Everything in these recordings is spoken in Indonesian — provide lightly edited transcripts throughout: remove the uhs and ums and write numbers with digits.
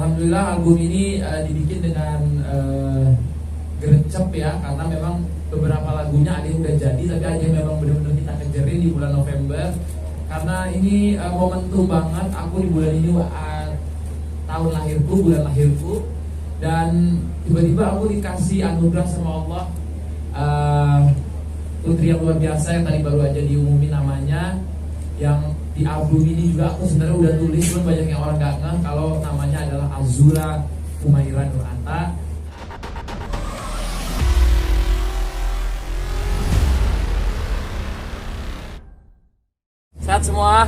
Alhamdulillah album ini dibikin dengan gercep ya, karena memang beberapa lagunya ada yang udah jadi, tapi ada yang memang benar-benar kita kejarin di bulan November. Karena ini momentum banget, aku di bulan ini tahun lahirku, bulan lahirku, dan tiba-tiba aku dikasih anugerah sama Allah, putri yang luar biasa yang tadi baru aja diumumin namanya, yang di album ini juga aku sebenarnya udah tulis, pun banyak yang orang gak ngeh kalau namanya adalah Azura Humaira Nuranta. Sehat semua?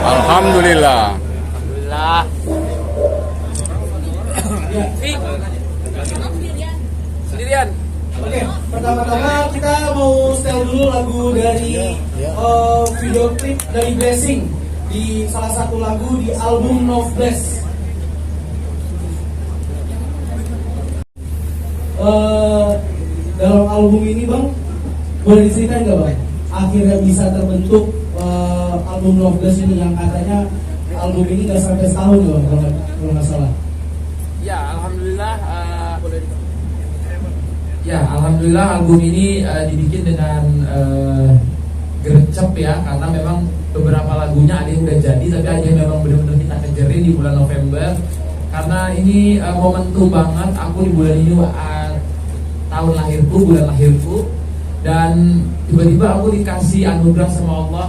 Alhamdulillah. Alhamdulillah. Sendirian. Oke, pertama-tama kita mau setel dulu lagu dari video klip dari Blessing di salah satu lagu di album Love Bless. Dalam album ini bang, boleh diceritain nggak bang? Akhirnya bisa terbentuk album Love Bless ini, yang katanya album ini nggak sampai setahun ya bang, kalau nggak salah. Ya, alhamdulillah. Alhamdulillah album ini dibikin dengan gercep ya, karena memang beberapa lagunya ada yang udah jadi, tapi ada yang memang benar-benar kita kejarin di bulan November. Karena ini momentum banget, aku di bulan ini tahun lahirku, bulan lahirku, dan tiba-tiba aku dikasih anugerah sama Allah,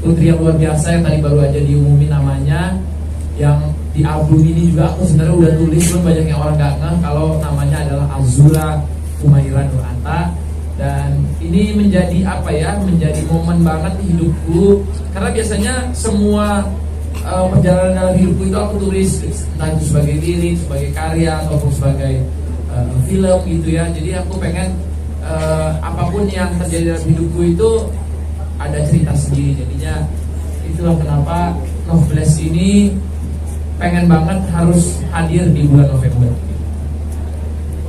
putri yang luar biasa yang tadi baru aja diumumin namanya, yang di album ini juga aku sebenarnya udah tulis, pun banyak yang orang gak ngeh kalau namanya adalah Azura Humaira Nuranta. Dan ini menjadi menjadi momen banget di hidupku, karena biasanya semua perjalanan dalam hidupku itu aku tulis, entah itu sebagai lirik, sebagai karya, ataupun sebagai film gitu ya. Jadi aku pengen apapun yang terjadi dalam hidupku itu ada cerita sendiri. Jadinya itulah kenapa Love Bless ini pengen banget harus hadir di bulan November.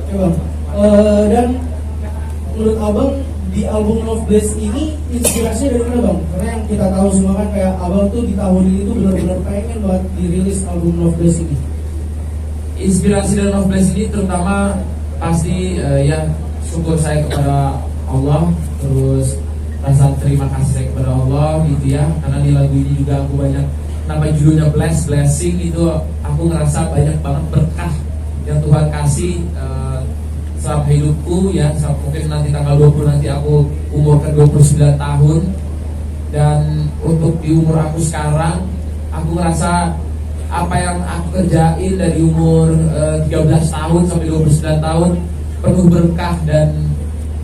Oke bang, dan menurut abang di album Love Bless ini inspirasinya dari mana bang? Karena yang kita tahu semua kan kayak abang tuh di tahun ini tuh benar-benar pengen buat dirilis album Love Bless ini. Inspirasi dari Love Bless ini terutama pasti ya syukur saya kepada Allah, terus rasa terima kasih saya kepada Allah gitu ya, karena di lagu ini juga aku banyak, nama judulnya Blessing, itu aku ngerasa banyak banget berkah yang Tuhan kasih selama hidupku ya. Mungkin nanti tanggal 20 nanti aku umur ke 29 tahun, dan untuk di umur aku sekarang aku ngerasa apa yang aku kerjain dari umur 13 tahun sampai 29 tahun penuh berkah dan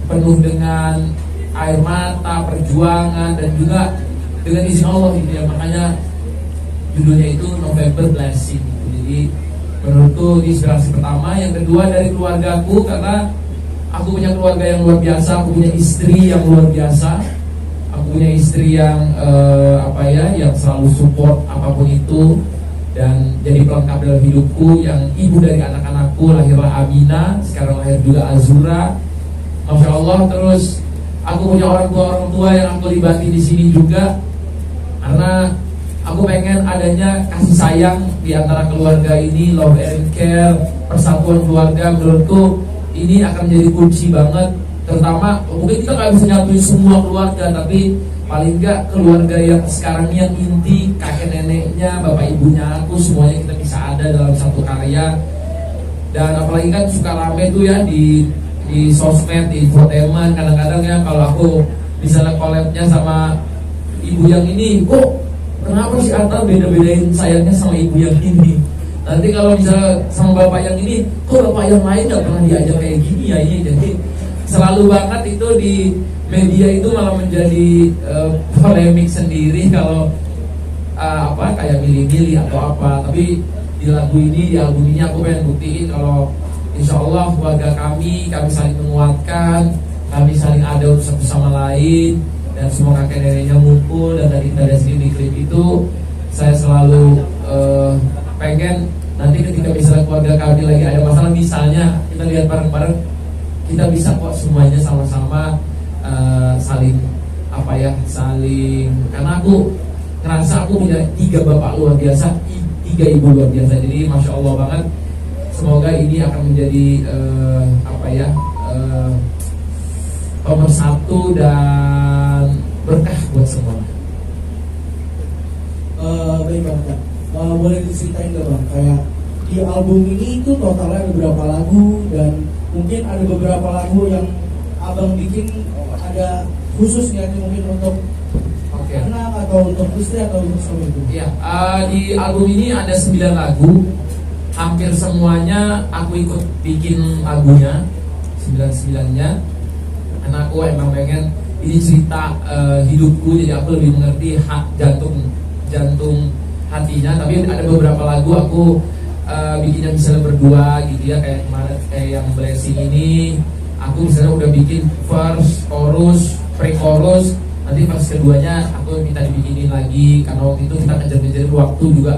penuh dengan air mata, perjuangan, dan juga dengan izin Allah gitu ya. Makanya judulnya itu November Blessing. Jadi menurutku inspirasi pertama. Yang kedua dari keluargaku, karena aku punya keluarga yang luar biasa, aku punya istri yang luar biasa, aku punya istri yang yang selalu support apapun itu dan jadi pelengkap dalam hidupku, yang ibu dari anak-anakku, lahirlah Amina, sekarang lahir juga Azura, Masya Allah. Terus aku punya orang tua yang aku libatin di sini juga, karena aku pengen adanya kasih sayang di antara keluarga ini, love and care, persatuan keluarga. Menurutku ini akan menjadi kunci banget, terutama mungkin kita nggak bisa nyatuin semua keluarga, tapi paling nggak keluarga yang sekarang yang inti, kakek neneknya, bapak ibunya aku, semuanya kita bisa ada dalam satu karya. Dan apalagi kan suka rame tuh ya di sosmed, di infotainment, kadang-kadang ya kalau aku misalnya collabnya sama ibu yang ini, kok kenapa si Atta beda-bedain sayangnya sama ibu yang ini? Nanti kalau misalnya sama bapak yang ini, kok bapak yang lain gak pernah diajak kayak gini ya ini. Jadi selalu banget itu di media itu malah menjadi polemik sendiri kalau kayak milih-milih atau apa. Tapi di lagu ini, di album ini aku pengen buktiin kalau insya Allah keluarga kami saling menguatkan, kami saling ada satu sama lain, dan semua kakek neneknya ngumpul. Dan dari kita lihat di klip itu, saya selalu pengen nanti ketika misalnya keluarga kami lagi ada masalah, misalnya kita lihat bareng-bareng, kita bisa kok semuanya sama-sama saling karena aku ngerasa aku punya 3 bapak luar biasa, 3 tiga ibu luar biasa. Jadi masya Allah banget. Semoga ini akan menjadi nomor satu dan berkah buat semua. Baik Bang, boleh diceritain nggak Bang, kayak di album ini itu totalnya ada berapa lagu, dan mungkin ada beberapa lagu yang Abang bikin ada khusus nggak nih, mungkin untuk anak atau untuk istri atau untuk suami itu? Iya, di album ini ada 9 lagu, hampir semuanya aku ikut bikin lagunya, 9-9-nya. Karena aku emang pengen ini cerita hidupku, jadi aku lebih mengerti jantung hatinya. Tapi ada beberapa lagu aku bikinnya misalnya berdua gitu ya, kayak kemarin kayak yang Blessing ini, aku misalnya udah bikin verse, chorus, pre-chorus. Nanti pas keduanya aku minta dibikinin lagi, karena waktu itu kita kejar-kejarin waktu juga,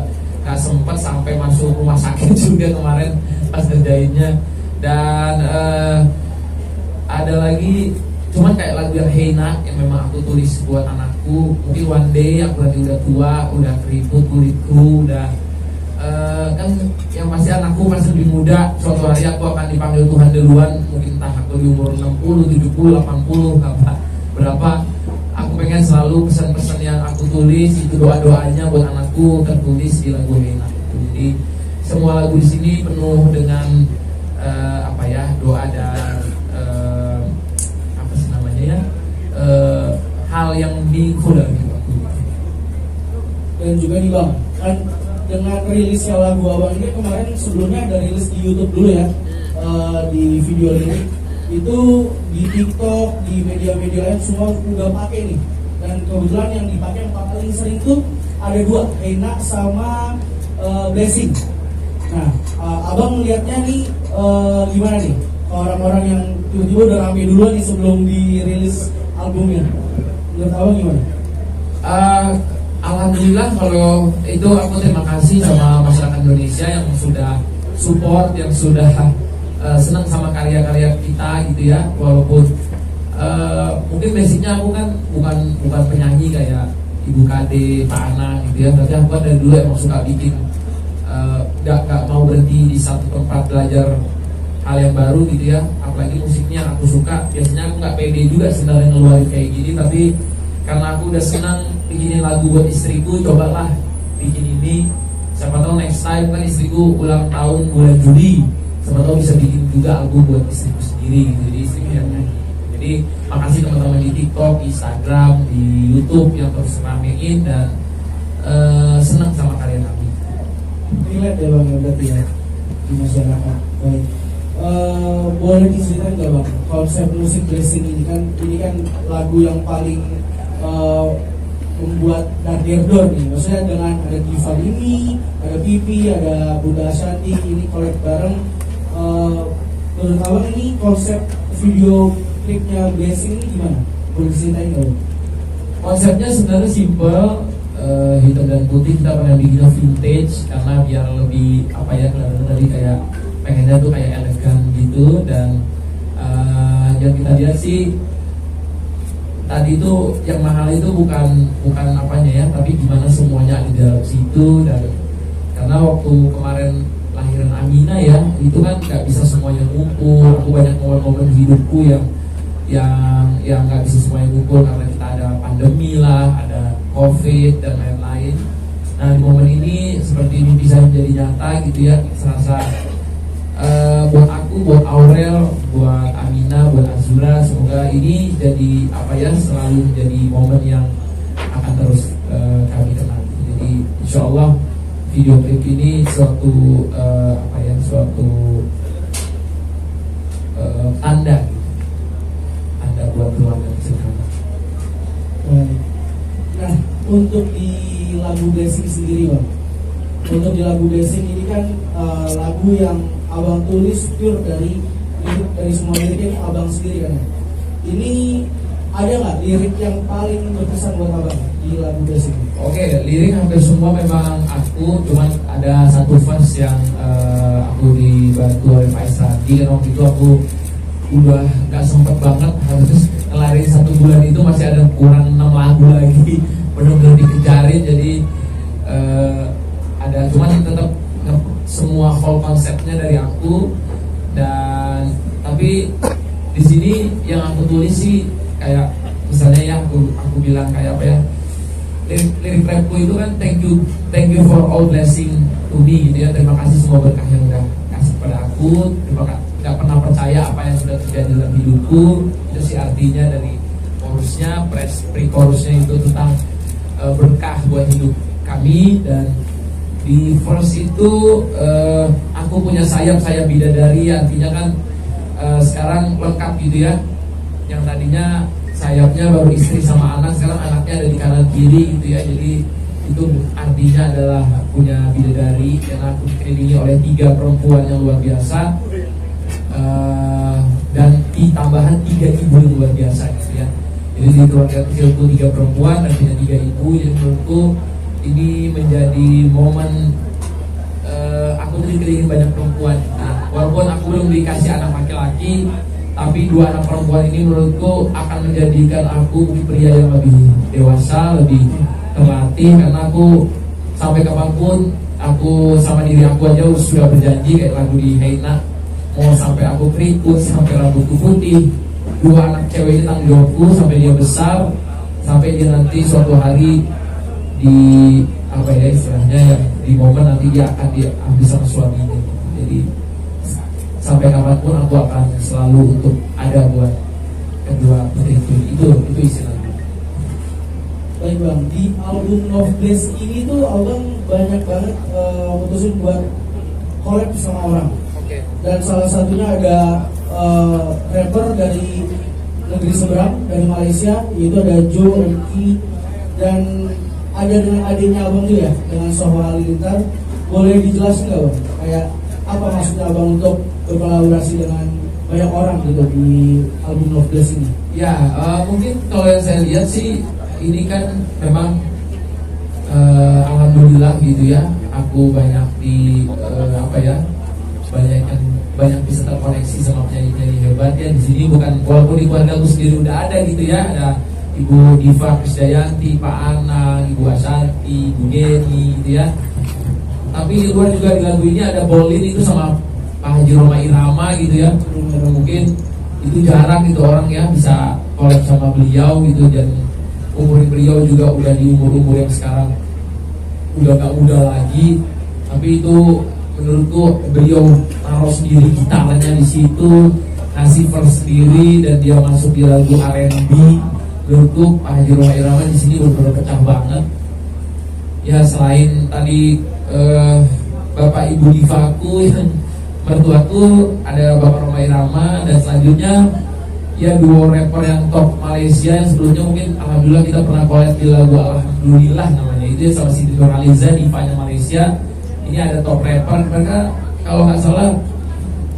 gak sempat sampai masuk rumah sakit juga kemarin pas ngerjainnya. Dan ada lagi cuman kayak lagu yang Heina yang memang aku tulis buat anakku. Mungkin one day aku nanti udah tua, udah keriput kulitku, udah kan yang pasti anakku masih lebih muda, suatu hari aku akan dipanggil Tuhan duluan, mungkin entah aku di umur 60, 70, 80, berapa. Aku pengen selalu pesan-pesan yang aku tulis itu doa-doanya buat anakku tertulis di lagu Heina. Jadi semua lagu di sini penuh dengan doa dan hal yang dikodam gitu. Dan juga nih Bang, kan dengan rilisnya lagu Abang ini kemarin sebelumnya ada rilis di YouTube dulu ya, di video ini, itu di TikTok, di media-media lain semua udah pakai nih. Dan kebetulan yang dipakai yang paling sering tuh ada dua, Heina sama Blessing. Nah, Abang melihatnya nih gimana nih orang-orang yang tiba-tiba udah rame duluan nih sebelum dirilis albumnya? Menurut Abang gimana? Alhamdulillah kalau itu aku terima kasih sama masyarakat Indonesia yang sudah support, yang sudah senang sama karya-karya kita gitu ya. Walaupun mungkin basicnya aku kan bukan penyanyi kayak Ibu Kade, Pak Ana gitu ya. Berarti aku dari dulu emang suka bikin, gak mau berhenti di satu tempat belajar hal yang baru gitu ya. Apalagi musiknya aku suka. Biasanya aku gak pede juga sebenarnya ngeluarin kayak gini, tapi karena aku udah senang bikinin lagu buat istriku, cobalah bikin ini. Siapa tahu next time kan istriku ulang tahun bulan Juli, siapa tahu bisa bikin juga album buat istriku sendiri gitu. Jadi istriku yang nyanyi. Jadi makasih teman-teman di TikTok, Instagram, di YouTube yang terus ramein dan senang sama karya kami. Relate ya Bang, berarti ya di masyarakat. Baik. Boleh diceritain nggak Bang konsep musik Blessing ini kan lagu yang paling membuat Darder nih, maksudnya dengan ada Diva ini, ada Pipi, ada Bunda Ashanti, ini collab bareng. Menurut Abang ini konsep video klipnya Blessing ini gimana? Boleh diceritain nggak? Konsepnya sebenarnya simple, hitam dan putih. Kita pengen bikin vintage karena biar lebih kelihatan tadi kayak pengennya tuh kayak elegan gitu. Dan yang kita lihat sih tadi itu yang mahal itu bukan apanya ya, tapi gimana semuanya ada di dalam situ. Dan karena waktu kemarin lahiran Amina ya, itu kan nggak bisa semuanya ngumpul. Aku banyak momen-momen hidupku yang nggak bisa semuanya ngumpul karena kita ada pandemi lah, ada COVID dan lain-lain. Nah di momen ini seperti ini bisa menjadi nyata gitu ya, serasa buat aku, buat Aurel, buat Amina, buat Azura, semoga ini jadi selalu menjadi momen yang akan terus kami kenal. Jadi insya Allah video klip ini suatu tanda buat keluarga bersama. Nah, untuk di lagu Blessing sendiri Bang, untuk di lagu Blessing ini kan lagu yang Abang tulis pure dari semua liriknya Abang sendiri kan. Ini ada nggak lirik yang paling berkesan buat Abang di lagu Blessing? Oke, lirik hampir semua memang aku, cuman ada satu verse yang aku dibantu oleh Pak Esradi. Karena waktu itu aku udah nggak sempet banget, harus ngelarin 1 bulan itu masih ada kurang 6 lagu lagi, benar-benar dikejarin. Jadi ada, cuman tetap semua whole konsepnya dari aku. Dan tapi di sini yang aku tulis sih kayak misalnya ya aku bilang kayak apa ya, lirik rapku itu kan thank you for all blessing to me gitu ya, terima kasih semua berkah yang udah kasih pada aku, terima kasih nggak pernah percaya apa yang sudah terjadi dalam hidupku. Itu sih artinya dari chorusnya, pre-chorusnya itu tentang berkah buat hidup kami. Dan di verse itu aku punya sayap bidadari, artinya kan sekarang lengkap gitu ya. Yang tadinya sayapnya baru istri sama anak, sekarang anaknya ada di kanan kiri gitu ya. Jadi itu artinya adalah punya bidadari, dan aku dikelilingi oleh 3 perempuan yang luar biasa, dan ditambahan 3 ibu yang luar biasa gitu ya. Jadi di keluarga kecilku 3 perempuan dan punya 3 ibu. Jadi menurutku ini menjadi momen aku dikelilingi banyak perempuan. Nah, walaupun aku belum dikasih anak laki-laki, tapi 2 anak perempuan ini menurutku akan menjadikan aku pria yang lebih dewasa, lebih terlatih. Karena aku sampai kapanpun, aku sama diri aku aja sudah berjanji kayak lagu di Heina, mau sampai aku keriput, sampai rambutku putih, 2 anak cewek ini tanggung jawabku sampai dia besar, sampai dia nanti suatu hari di apa ya istilahnya ya, di momen nanti dia akan diambil sama suaminya. Jadi sampai kapanpun aku akan selalu untuk ada buat kedua putriku. Itu istilahnya. Baik bang, di album Love Blaze ini tuh abang banyak banget mutusin buat collab sama orang. Oke. Dan salah satunya ada rapper dari negeri seberang, dari Malaysia, yaitu ada Joe MK, dan ada dengan adiknya abang juga ya, dengan Soho Halilintar. Boleh dijelasin nggak bang? Kayak apa maksudnya abang untuk berkolaborasi dengan banyak orang gitu di album Love Blaze ini? Ya, mungkin kalau yang saya lihat sih ini kan memang alhamdulillah gitu ya, aku banyak di banyak bisa terkoneksi sama penyanyi-penyanyi hebat ya di sini. Bukan, walaupun di keluarga aku sendiri udah ada gitu ya, ada Ibu Diva Krisdayanti, Pak Anang, Ibu Asanti, Ibu Geni gitu ya. Tapi di luar juga di lagu ini ada Bolin itu sama Pak Haji Roma Irama gitu ya. Mungkin itu jarang gitu orang ya bisa collab sama beliau gitu, dan umur beliau juga udah di umur yang sekarang udah gak muda lagi. Tapi itu menurutku beliau taruh sendiri gitarnya di situ, ngasih verse sendiri, dan dia masuk di lagu R&B. Menurutku Pak Haji Roma Irama di sini benar-benar pecah banget. Ya selain tadi Bapak Ibu Divaku yang mertuaku, ada Bapak Roma Irama, dan selanjutnya ya duo rapper yang top Malaysia yang sebelumnya mungkin alhamdulillah kita pernah collab di lagu Alhamdulillah namanya, itu ya sama Siti Nurhaliza, divanya Malaysia. Ini ada top rapper, mereka kalau nggak salah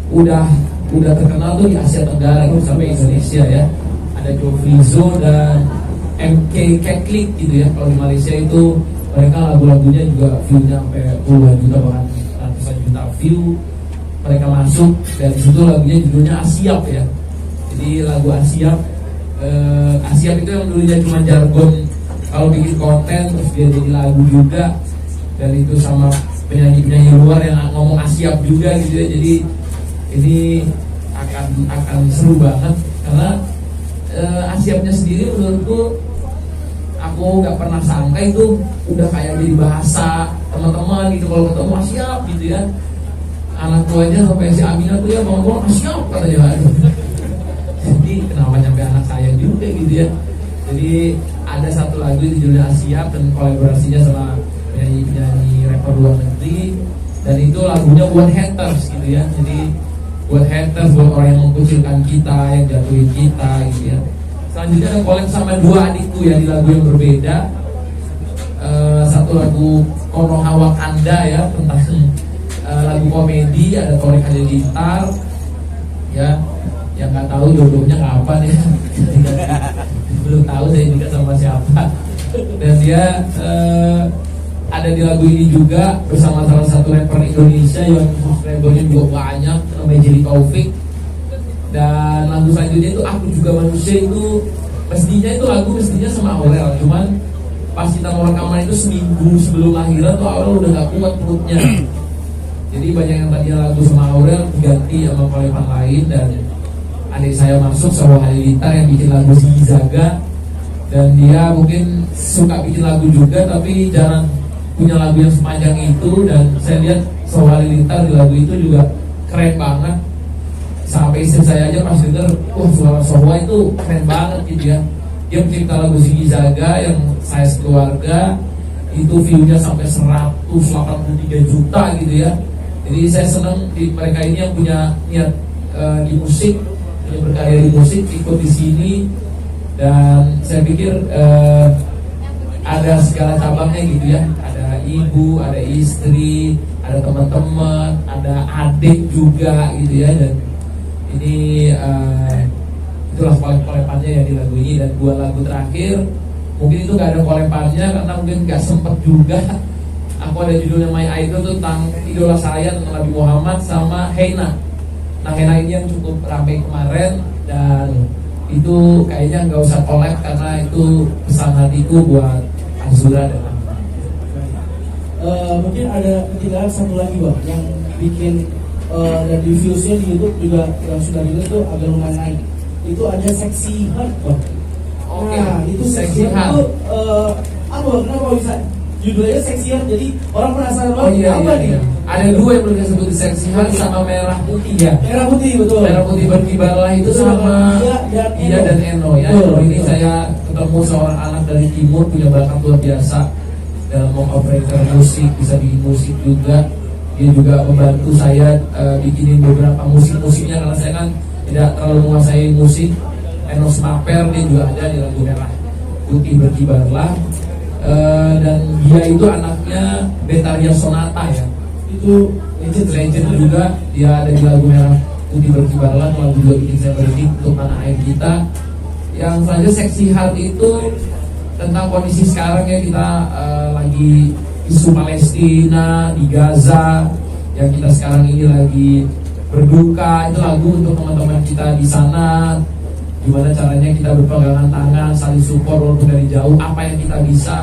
udah terkenal tuh di Asia Tenggara tuh sampai Indonesia ya. Ada Joe Frizo dan MK Keklik gitu ya. Kalau di Malaysia itu mereka lagu-lagunya juga view-nya sampai puluhan juta, bahkan ratusan juta view. Mereka masuk dan disitu lagunya judulnya Asiap ya. Jadi lagu Asiap, Asiap itu yang dulunya cuma jargon kalau bikin konten, terus dia jadi lagu juga, dan itu sama penyanyi-penyanyi luar yang ngomong Asiap juga gitu ya. Jadi ini akan seru banget karena Asiapnya sendiri menurutku aku nggak pernah sangka itu udah kayak jadi bahasa teman-teman gitu kalau ketemu Asiap gitu ya. Anak tuanya sampai si Aminah tuh ya ngomong Asiap katanya. Jadi kenapa nyampe anak saya juga gitu ya. Jadi ada satu lagu judulnya Asiap dan kolaborasinya sama penyanyi rapper luar negeri, dan itu lagunya buat haters gitu ya. Jadi buat haters, buat orang yang mengkucilkan kita, yang jatuhin kita gitu ya. Selanjutnya ada collab sama 2 adikku ya di lagu yang berbeda. Satu lagu Konoha Wakanda ya, tentang lagu komedi, ada Torek Halilintar ya, yang nggak tahu jodohnya kapan ya. Belum tahu saya juga sama siapa. Dan dia ada di lagu ini juga bersama salah satu rapper Indonesia yang subscribernya juga banyak, namanya Jerry Taufik. Dan lagu selanjutnya itu Aku Juga Manusia, itu mestinya itu lagu sama Aurel, cuman pas kita mau rekaman itu seminggu sebelum lahiran tuh Aurel udah gak kuat perutnya. Jadi banyak yang tadinya lagu sama Aurel diganti sama kolepan lain, dan adik saya masuk Sawah Halilintar yang bikin lagu Zizaga, dan dia mungkin suka bikin lagu juga tapi jarang punya lagu yang sepanjang itu. Dan saya lihat Sawah Halilintar di lagu itu juga keren banget. Sampai istri saya aja pas denger, wah suara Sawah itu keren banget gitu ya. Dia mencipta lagu Zizaga yang saya sekeluarga itu view-nya sampai 183 juta gitu ya. Jadi saya senang di mereka ini yang punya niat di musik, yang berkarya di musik ikut di sini. Dan saya pikir ada segala cabangnya gitu ya. Ada ibu, ada istri, ada teman-teman, ada adik juga gitu ya. Dan ini itulah kolep-kolepannya ya di lagu ini. Dan dua lagu terakhir mungkin itu gak ada kolepannya karena mungkin gak sempet juga. Aku ada judulnya My Idol tuh tentang idola saya, tentang Nabi Muhammad, sama Heina. Nah Heina ini yang cukup ramai kemarin, dan itu kayaknya nggak usah kolek karena itu pesan hatiku buat Azura dan mungkin ada ketinggalan satu lagi Bang yang bikin dan di viewsnya di YouTube juga yang sudah dilihat tuh agak lumayan naik. Itu ada Seksi Heart Bang. Oke, Nah itu Seksi Seksi Heart Heart. itu apa Bang? Kenapa bisa judulnya Seksi Heart? Jadi orang penasaran Oh banget iya, apa iya, nih? iya. Ada dua yang belum disebut di Seksi Heart sama Merah Putih ya. Merah Putih betul. Merah Putih berkibarlah itu Betul, sama Iya dan Eno ya. Betul, Eno ini betul. saya ketemu seorang anak dari timur, punya bakat luar biasa dalam mengoperator musik, bisa bikin musik juga. Dia juga membantu saya bikinin beberapa musiknya karena saya kan tidak terlalu menguasai musik. Eno Smaper dia juga ada di lagu Merah Putih berkibarlah. Dan dia itu anaknya Betaria Sonata ya. Itu legend juga, dia ada di lagu Merah Putih berkibarlah, lagu juga bikin saya berhenti untuk tanah air kita. Yang selanjutnya Seksi Heart itu tentang kondisi sekarang ya, kita lagi isu Palestina di Gaza yang kita sekarang ini lagi berduka. Itu lagu untuk teman-teman kita di sana, gimana caranya kita berpegangan tangan, saling support walaupun dari jauh, apa yang kita bisa.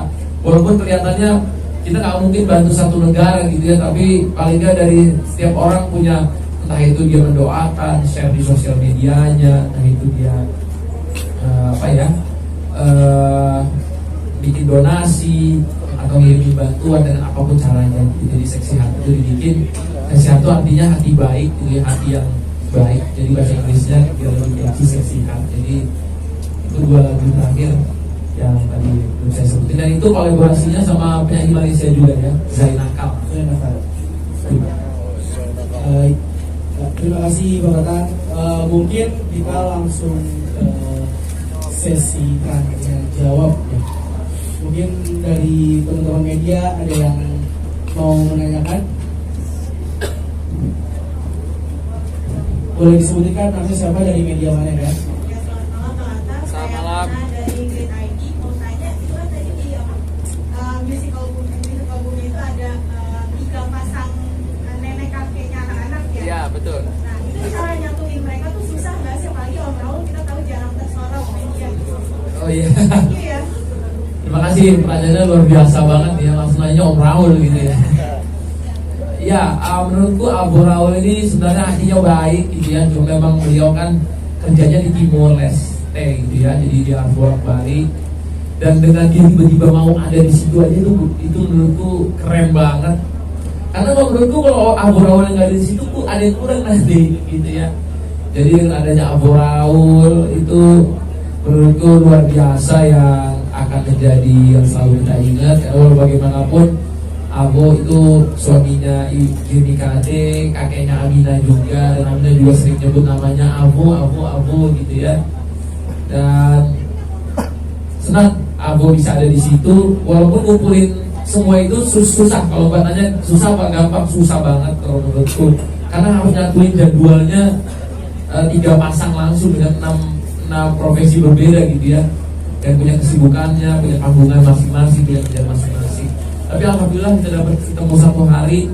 Walaupun kelihatannya kita nggak mungkin bantu satu negara gitu ya, tapi paling nggak dari setiap orang punya, entah itu dia mendoakan, share di sosial medianya, entah itu dia bikin donasi atau ngirim bantuan dengan apapun caranya. Jadi Seksi Heart itu dibikin, Seksi Heart itu artinya hati baik, jadi hati yang baik. Jadi bahasa Inggrisnya dia lebih catchy, Seksi Heart. Jadi itu dua lagu terakhir yang tadi belum saya sebutin, dan itu kolaborasinya sama penyanyi Malaysia juga ya, Zainakal. Terima kasih Bapak Tan. Mungkin kita langsung ke sesi tanya jawab ya. Mungkin dari teman-teman media ada yang mau menanyakan? Boleh disebutkan namanya siapa, dari media mana ya? Selamat malam. Dari Green ID mau tanya, itu kan tadi di musical boomnya itu ada 3 pasang nenek kakeknya anak-anak ya? Iya, betul. Nah itu cara nyatuin mereka tuh susah nggak sih? Apalagi Om Raul kita tahu jarang tersorot media gitu. Oh iya. Iya. Terima kasih, pertanyaannya luar biasa banget ya, langsung nanya Om Raul gitu ya. Ya, menurutku Abu Raul ini sebenarnya hatinya baik gitu ya, cuma memang beliau kan kerjanya di Timor Leste gitu ya, jadi dia bolak-balik. Dan dengan dia tiba-tiba mau ada di situ aja itu menurutku keren banget. Karena menurutku kalau Abu Raul yang nggak ada di situ tuh ada yang kurang nanti gitu ya. Jadi dengan adanya Abu Raul itu menurutku luar biasa, yang akan menjadi yang selalu kita ingat. Karena bagaimanapun Abo itu suaminya Yuni Kade, kakeknya Aminah juga, dan Aminah juga sering nyebut namanya Abo gitu ya. Dan senang Abo bisa ada di situ, walaupun ngumpulin semua itu susah. Kalau katanya susah apa gampang? Susah banget kalau menurutku, karena harus nyatuin jadwalnya 3 pasang langsung dengan 6 profesi berbeda gitu ya, dan punya kesibukannya, punya tanggungan masing-masing, punya kerjaan masing-masing. Tapi alhamdulillah kita dapat ketemu satu hari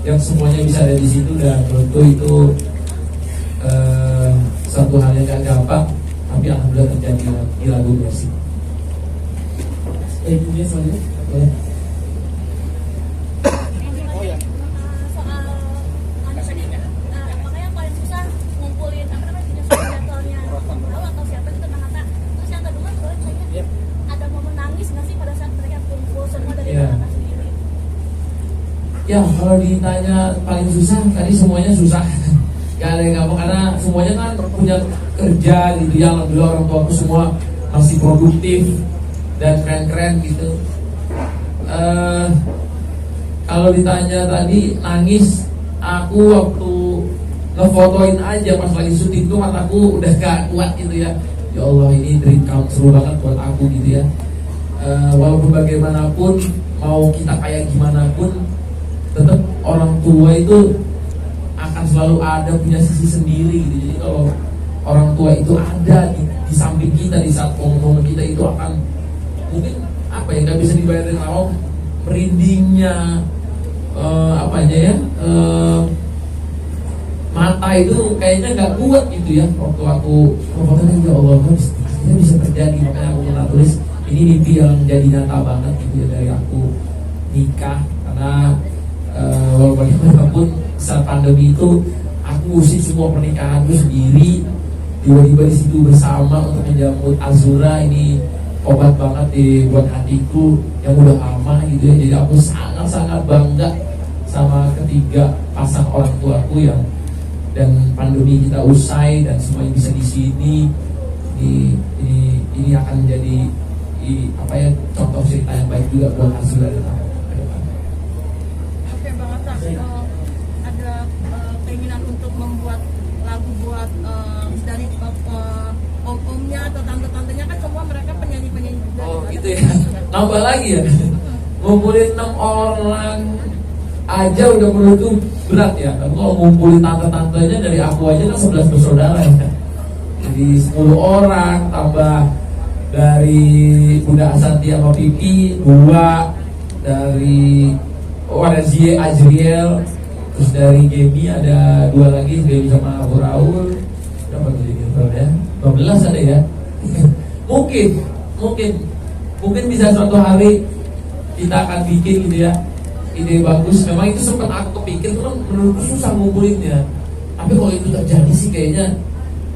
yang semuanya bisa ada di situ, dan menurutku itu satu hal yang gak gampang, tapi alhamdulillah terjadi di lagu Mercy. Ini selanjutnya boleh. Soal anu tadi, makanya yang paling susah ngumpulin apa namanya jenis jadwalnya tahu atau siapa itu tentang kata. Terus yang kedua boleh tanya, ada momen nangis nggak sih pada saat mereka kumpul semua dari kata sendiri? Ya kalau ditanya paling susah, tadi semuanya susah. Gak ada yang gampang karena semuanya kan punya kerja gitu ya. Alhamdulillah orang tua aku semua masih produktif dan keren-keren gitu. Kalau ditanya tadi nangis, aku waktu ngefotoin aja pas lagi syuting tuh mataku udah gak kuat gitu ya. Ya Allah, ini dream come true banget buat aku gitu ya. Walaupun bagaimanapun, mau kita kayak gimana pun, tetap orang tua itu akan selalu ada punya sisi sendiri gitu. Jadi kalau orang tua itu ada di samping kita di saat momen kita itu akan mungkin apa ya, nggak bisa dibayarin awal merindingnya mata itu kayaknya nggak kuat gitu ya. Waktu aku memfotonya, ya Allah, ini bisa terjadi. Makanya aku pernah tulis ini mimpi yang jadi nyata banget gitu ya, dari aku nikah. Karena walaupun bagaimanapun saat pandemi itu aku ngusir semua pernikahanku sendiri, tiba-tiba di situ bersama untuk menjamu Azura. Ini obat banget buat hatiku yang udah lama gitu ya. Jadi aku sangat-sangat bangga sama ketiga pasang orang tuaku yang, dan pandemi kita usai dan semuanya bisa di sini. Ini akan menjadi contoh cerita yang baik juga buat Azura dan aku. Oke Bang Atta, ada keinginan untuk membuat lagu buat dari om-omnya atau tante-tantenya, kan semua mereka penyanyi-penyanyi juga. Oh gitu ya, nambah lagi ya. Ngumpulin 6 orang aja udah menurut tuh berat ya. Tapi kalau ngumpulin tante-tantenya dari aku aja kan 11 bersaudara ya. Jadi 10 orang tambah dari Bunda Asanti sama Pipi 2, dari ada Zie Ajriel, terus dari Gemi ada 2 lagi, Gemi sama Abu Raul. Berapa tuh ya? 12 ada ya. mungkin bisa suatu hari kita akan bikin gitu ya, ide bagus. Memang itu sempat aku kepikir, cuman menurutku susah ngumpulinnya. Tapi kalau itu terjadi sih kayaknya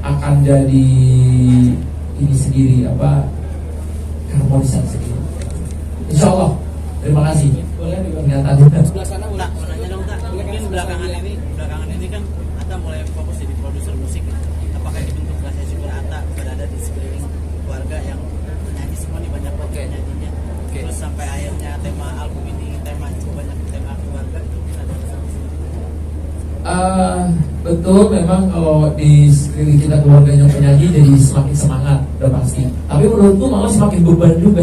akan jadi ini sendiri, harmonisan sendiri. Insya Allah. Terima kasih. Boleh Pernyataannya. Sebelah sana udah mau nanya dong Kak. Mungkin belakangan ini kan Atta mulai fokus jadi produser musik. Apakah ini bentuk rasa syukur Atta berada di sekeliling keluarga yang menyanyi semua nih, banyak banget nyanyinya. Terus sampai akhirnya tema album ini temanya banyak tema keluarga, itu bisa ada betul, memang kalau di sekeliling kita keluarganya penyanyi jadi semakin semangat, udah pasti. Tapi menurutku malah semakin beban juga.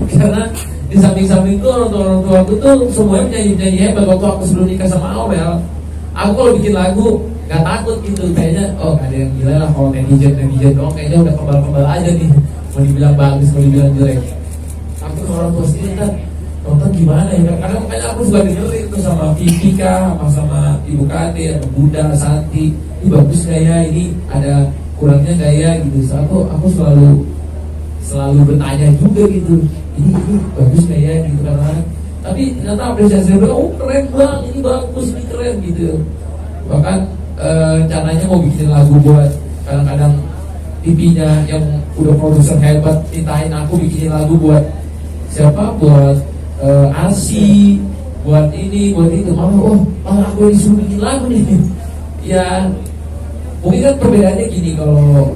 Karena di samping-samping itu orang tua aku tuh semuanya penyanyi hebat. Waktu aku sebelum nikah sama Aurel, aku kalau bikin lagu gak takut gitu, kayaknya oh gak ada yang gila lah, kalau netizen doang kayaknya udah kebal-kebal aja nih, mau dibilang bagus, mau dibilang jelek. Aku ke orang tua sendiri kan nonton gimana ya, karena makanya aku suka dengerin itu sama Vivi kah, sama Ibu Kade atau Bunda Santi, ini bagus gak ya, ini ada kurangnya gak ya gitu. So, aku selalu bertanya juga gitu, ini bagus gak ya gitu. Karena tapi ternyata apresiasi mereka, oh keren bang, ini bagus, ini keren gitu. Bahkan rencananya mau bikin lagu buat, kadang-kadang pipinya yang udah produser hebat mintain aku bikinin lagu buat siapa, buat Arsi, buat ini, buat itu. Malah aku yang disuruh bikin lagu nih. Ya mungkin kan perbedaannya gini, kalau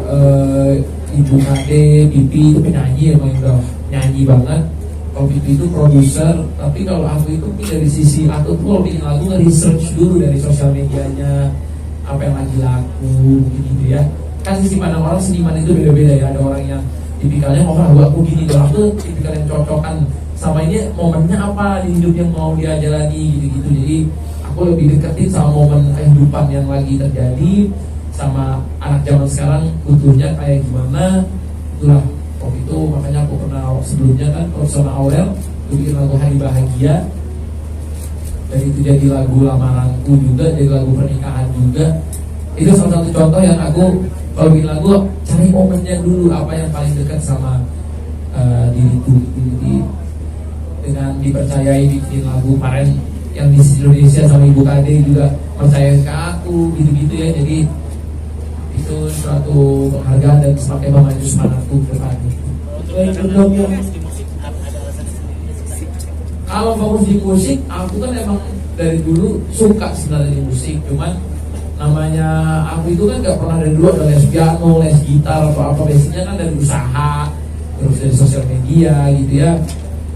Ibu Kade, Pipi itu penyanyi, emang udah nyanyi banget. Kalau Pipi itu produser, tapi kalau aku itu dari sisi aku tuh kalau bikin lagu nge-research dulu dari sosial medianya, apa yang lagi laku gitu ya. Kan sisi pandang orang seniman itu beda-beda ya. Ada orang yang tipikalnya mau lagu aku gini, kalau aku tipikal yang cocokan sama ini momennya apa di hidup yang mau dia jalani gitu-gitu. Jadi aku lebih deketin sama momen kehidupan yang lagi terjadi, sama anak zaman sekarang butuhnya kayak gimana. Itulah waktu itu makanya aku pernah sebelumnya kan sama Aurel bikin lagu Hari Bahagia, dan itu jadi lagu lamaranku juga, jadi lagu pernikahan juga. Itu salah satu contoh yang aku kalau bikin lagu cari momennya dulu, apa yang paling dekat sama diriku. Jadi dengan dipercayai bikin lagu kemarin yang di Indonesia sama Ibu Kade juga percaya ke aku gitu-gitu ya. Jadi itu suatu penghargaan dan semakin memacu semangatku ke depan. Baik, untuk yang di musik ada alasan sendiri. Kalau fokus di musik, aku kan emang dari dulu suka sebenarnya di musik, cuman namanya aku itu kan gak pernah dari dulu ada les piano, les gitar atau apa, biasanya kan dari usaha, terus dari sosial media gitu ya.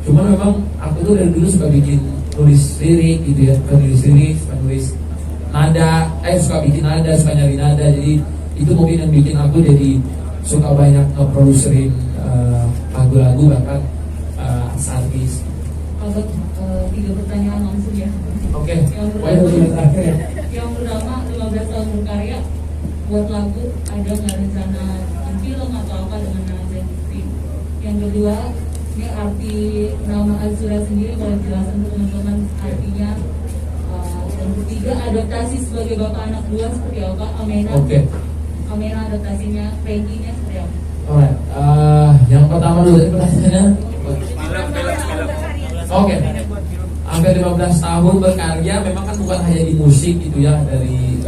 Cuman memang aku tuh dari dulu suka bikin tulis lirik gitu ya, suka nulis lirik, suka nulis nada, suka bikin nada, suka nyari nada. Jadi itu mungkin yang bikin aku jadi suka banyak nge-produserin lagu-lagu bahkan artis. Albert, 3 pertanyaan langsung ya. Oke, Yang Baik, pertama, yang terakhir ya. yang pertama 15 tahun berkarya, buat lagu ada nggak rencana bikin film atau apa dengan nama Zenfit? Yang kedua, ini arti nama Azura sendiri boleh jelasin untuk teman-teman artinya. Yang ketiga, adaptasi sebagai bapak anak 2 seperti apa? Amena, Oke. Amena adaptasinya, Peggy-nya seperti apa? Alright, yang pertama dulu tadi pertanyaannya. Oke. Hampir 15 tahun berkarya, memang kan bukan hanya di musik gitu ya, dari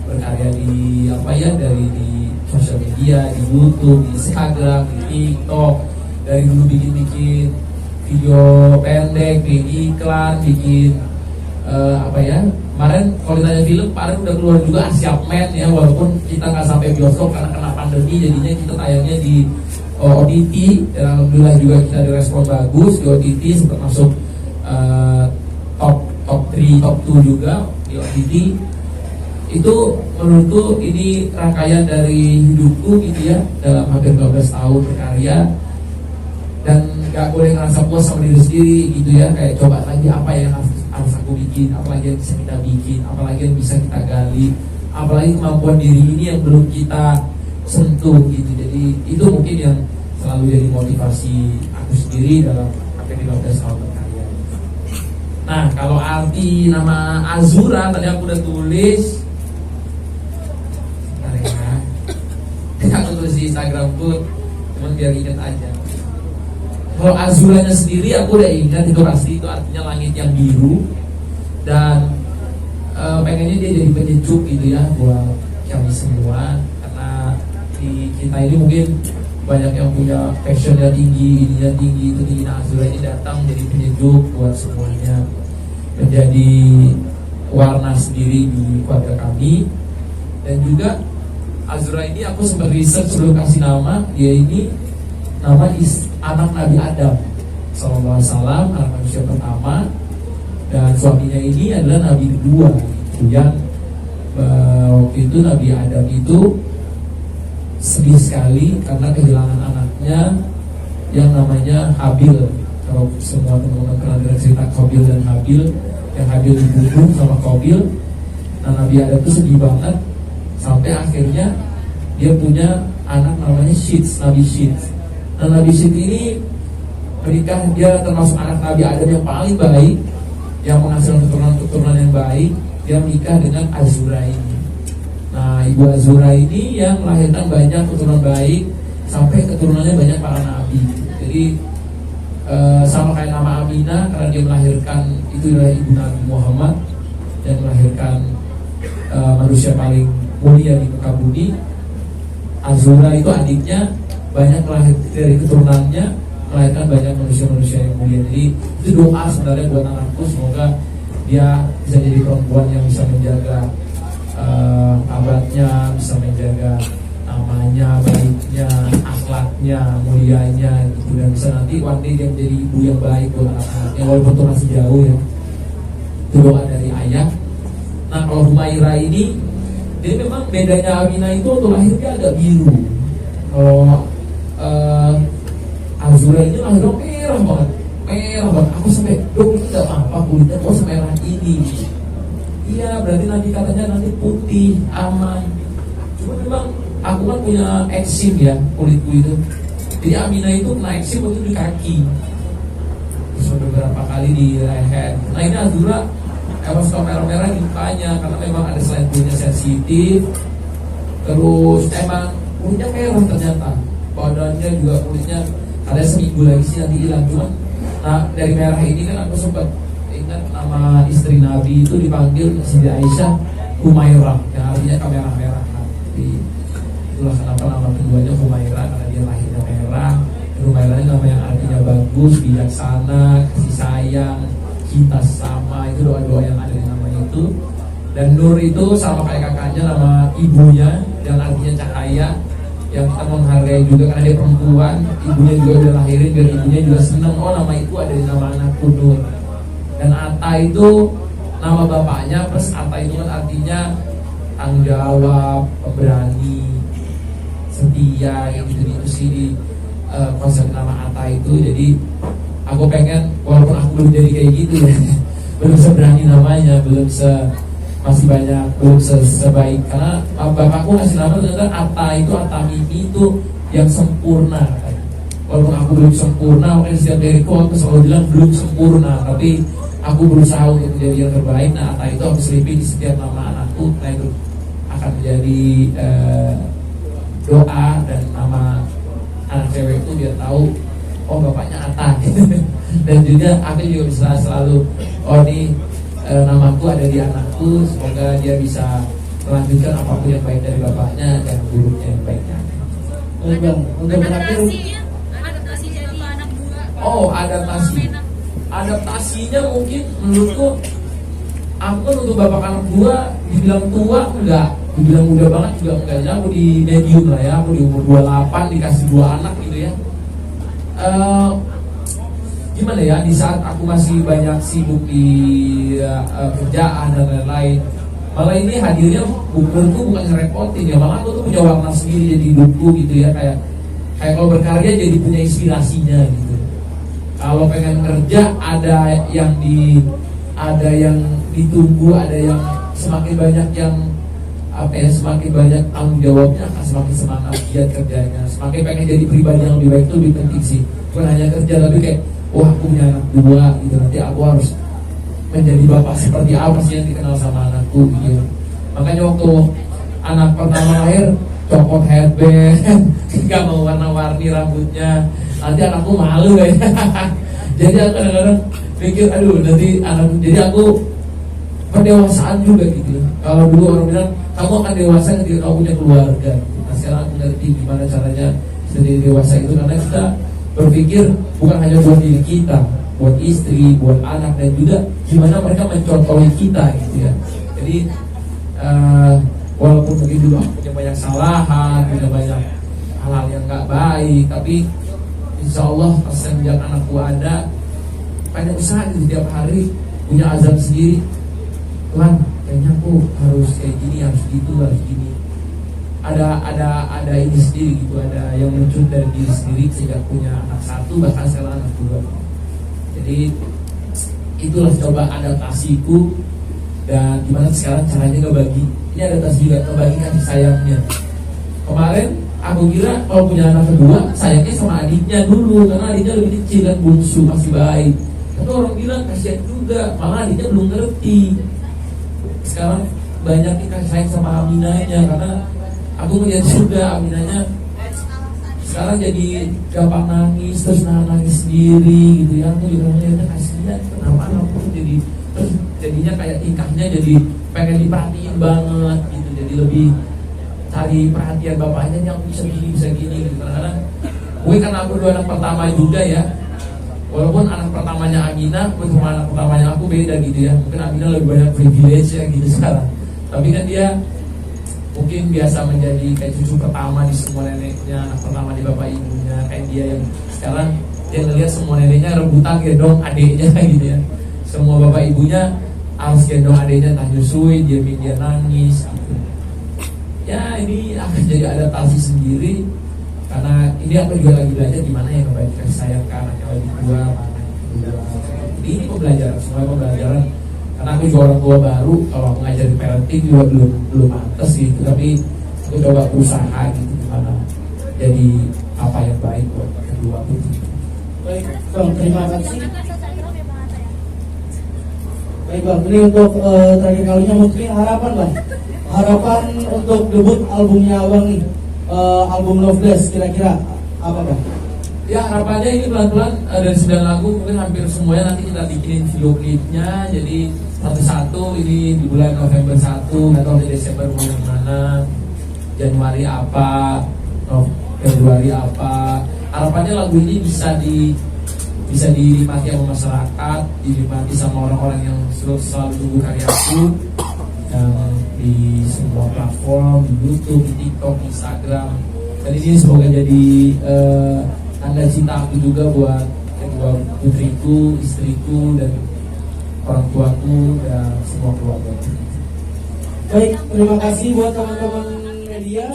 berkarya di apa ya, dari di sosial media, di YouTube, di Instagram, di TikTok, dari dulu bikin video pendek, bikin iklan, bikin apa ya, kemarin kalau ditanya film, kemarin udah keluar juga Asia Man ya, walaupun kita nggak sampai bioskop karena kena pandemi, jadinya kita tayangnya di OTT, dan alhamdulillah juga kita direspon bagus di OTT, sempat masuk top 3, top 2 juga di OTT. Itu menurutku ini rangkaian dari hidupku gitu ya, dalam hampir 12 tahun berkarya, dan gak boleh ngerasa puas sama diri sendiri gitu ya, kayak coba lagi apa yang harus aku bikin, apalagi yang bisa kita bikin, apalagi yang bisa kita gali, apalagi kemampuan diri ini yang belum kita sentuh gitu. Jadi itu mungkin yang selalu jadi motivasi aku sendiri dalam hampir 15 tahun berkarya. Nah, kalau arti nama Azura tadi aku udah tulis. Aku tulis di Instagramku, cuman biar ingat aja. Kalau Azuranya sendiri aku udah ingat, itu pasti itu artinya langit yang biru, dan pengennya dia jadi penyejuk gitu ya buat kami semua, karena di kita ini mungkin banyak yang punya passionnya tinggi, ininya tinggi, itu tinggi. Nah, Azura ini datang jadi penyejuk buat semuanya, menjadi warna sendiri di keluarga kami. Dan juga Azura ini aku sempat riset sebelum kasih nama, dia ini nama anak Nabi Adam sallallahu alaihi wasallam, anak manusia pertama, dan suaminya ini adalah Nabi kedua gitu, yang waktu itu Nabi Adam itu sedih sekali karena kehilangan anaknya yang namanya Habil. Kalau semua teman-teman pernah dengar cerita Qabil dan Habil, yang Habil dibunuh sama Qabil. Nah, Nabi Adam itu sedih banget sampai akhirnya dia punya anak namanya Syith, Nabi Syith. Nah, Nabi Syith ini menikah, dia termasuk anak Nabi Adam yang paling baik, yang menghasilkan keturunan yang baik. Dia menikah dengan Azura ini. Nah, Ibu Azura ini yang melahirkan banyak keturunan baik, sampai keturunannya banyak para nabi. Jadi sama kayak nama Aminah, karena dia melahirkan, itu adalah ibu Nabi Muhammad, yang melahirkan manusia paling mulia di muka bumi. Azura itu adiknya, banyak lahir dari keturunannya, melahirkan banyak manusia-manusia yang mulia. Jadi itu doa sebenarnya buat anakku, semoga dia bisa jadi perempuan yang bisa menjaga abadnya, bisa menjaga namanya, baiknya, akhlaknya, mulianya gitu, dan bisa nanti one day dia menjadi ibu yang baik buat anak-anaknya, walaupun itu masih jauh ya. Itu doa dari ayah. Nah, kalau Humaira ini, jadi memang bedanya Aminah itu waktu lahir dia agak biru. Kalau Azura ini lahirnya merah banget, merah banget. Aku sampai, dok ini gak apa-apa kulitnya kok semerah ini. Iya, berarti nanti katanya nanti putih, aman. Cuma memang aku kan punya eksim ya, kulitku itu. Jadi Aminah itu kena eksim waktu di kaki, terus beberapa kali di leher. Nah, ini Azura emang suka merah-merah di mukanya, karena memang ada selain kulitnya sensitif, terus emang kulitnya merah ternyata. Badannya juga kulitnya, ada seminggu lagi sih nanti hilang. Cuma Nah dari merah ini kan aku sempat ingat nama istri Nabi itu dipanggil Siti Aisyah Humairah, yang artinya kamera merah. Jadi itulah kenapa nama keduanya Humairah, karena dia lahirnya merah. Humairah ini nama yang artinya bagus, bijaksana, kasih sayang, cinta sama. Itu doa-doa yang ada di nama itu. Dan Nur itu sama kayak kakaknya, nama ibunya yang artinya cahaya, yang kita menghargai juga karena dia perempuan. Ibunya juga udah lahirin biar ibunya juga senang. Oh nama itu ada di nama anakku Nur. Dan Atta itu nama bapaknya, plus Atta itu kan artinya tanggung jawab, pemberani, setia, gitu sih di konsep nama Atta itu. Jadi aku pengen, walaupun aku belum jadi kayak gitu ya, belum seberani namanya, masih banyak, belum sebaik, karena bapakku ngasih nama ternyata Atta itu, Atta Mimi itu yang sempurna. Walaupun aku belum sempurna, makanya setiap dariku aku selalu bilang belum sempurna, tapi aku berusaha untuk menjadi yang terbaik. Nah Atta itu aku selipin di setiap nama anakku. Nah itu akan menjadi doa dan nama anak cewek itu biar tahu oh bapaknya Atta. Dan juga aku juga bisa selalu oh ini namaku ada di anakku, semoga dia bisa melanjutkan apapun yang baik dari bapaknya dan buruknya yang baiknya. Untuk terakhir, Adaptasi jadi anak dua. Oh adaptasinya mungkin menurutku, aku kan untuk bapak anak gua dibilang tua enggak, dibilang muda banget juga enggak. Jadi aku di medium lah ya, aku di umur 28 dikasih 2 anak gitu ya. Gimana ya, di saat aku masih banyak sibuk di kerjaan dan lain-lain, malah ini hadirnya menurutku bukan ngerepotin ya, malah aku tuh punya warna sendiri jadi hidupku gitu ya, kayak kalau berkarya jadi punya inspirasinya gitu. Kalau pengen kerja ada yang ditunggu, ada yang semakin banyak yang semakin banyak tanggung jawabnya akan semakin semangat giat kerjanya, semakin pengen jadi pribadi yang lebih baik. Itu lebih penting sih, bukan hanya kerja tapi kayak wah aku punya anak 2 gitu, nanti aku harus menjadi bapak seperti apa sih yang dikenal sama anakku gitu. Makanya waktu anak pertama lahir copot headband, gak mau warna-warni rambutnya, nanti anakku malu ya. Jadi aku kadang-kadang pikir aduh nanti anak, jadi aku pendewasaan juga gitu. Kalau dulu orang bilang kamu akan dewasa ketika kamu punya keluarga. Nah sekarang aku ngerti gimana caranya jadi dewasa itu, karena kita berpikir bukan hanya buat diri kita, buat istri, buat anak, dan juga gimana mereka mencontohi kita gitu ya. Jadi walaupun mungkin dulu aku punya banyak kesalahan, punya banyak hal-hal yang gak baik, tapi insya Allah pas semenjak anakku ada, banyak usaha gitu, setiap hari punya azam sendiri. Tuhan, kayaknya aku harus kayak gini, harus gitu, harus gini. Ada ini sendiri gitu, ada yang muncul dari diri sendiri sehingga punya anak 1, bahkan sekarang anak 2. Jadi itulah coba adaptasiku, dan gimana sekarang caranya ngebagi. Ini adaptasi juga, ngebagi kasih sayangnya. Kemarin aku kira kalau punya anak kedua sayangnya sama adiknya dulu, karena adiknya lebih kecil kan, bungsu masih baik. Tapi orang bilang kasihan juga, malah adiknya belum ngerti. Sekarang banyak kasih sayang sama Aminahnya, karena aku melihat juga Aminahnya sekarang jadi gampang nangis, terus nangis sendiri gitu ya. Aku juga melihatnya kasihan, kenapa anakku jadi terus jadinya kayak tingkahnya jadi pengen diperhatiin banget gitu, jadi lebih cari perhatian bapaknya yang bisa gini gitu. Kadang-kadang gue karena aku 2 anak pertama juga ya, walaupun anak pertamanya Aminah sama anak pertamanya aku beda gitu ya. Mungkin Aminah lebih banyak privilege ya gitu sekarang, tapi kan dia mungkin biasa menjadi kayak cucu pertama di semua neneknya, anak pertama di bapak ibunya. Kayak dia yang sekarang dia ngeliat semua neneknya rebutan gendong adiknya gitu ya. Semua bapak ibunya harus gendong adiknya, entah nyusuin, dia nangis gitu. Ya ini akan jadi adaptasi sendiri, karena ini aku juga lagi belajar gimana ya ngebaik kasih sayang ke anak yang lebih tua, Jadi ini pembelajaran, semua pembelajaran. Karena aku juga orang tua baru, kalau aku ngajarin parenting juga belum pantas gitu. Tapi aku coba berusaha gitu gimana jadi apa yang baik buat kedua aku. baik Bang, terima kasih. Baik Bang, ini untuk terakhir kalinya mungkin harapan Bang, harapan untuk debut albumnya Abang nih, album Loveless, kira-kira apa Bang? Ya harapannya ini pelan-pelan dari 9 lagu mungkin hampir semuanya nanti kita bikinin video klipnya. Jadi satu-satu ini di bulan November 1 atau di Desember mau yang mana, Januari apa, Februari apa. Harapannya lagu ini bisa dinikmati sama masyarakat, dinikmati sama orang-orang yang selalu tunggu karyaku yang di semua platform, di YouTube, di TikTok, di Instagram. Dan ini semoga jadi tanda cinta aku juga buat kedua putriku, istriku, dan orang tuaku dan semua keluarga. Baik, terima kasih buat teman-teman media.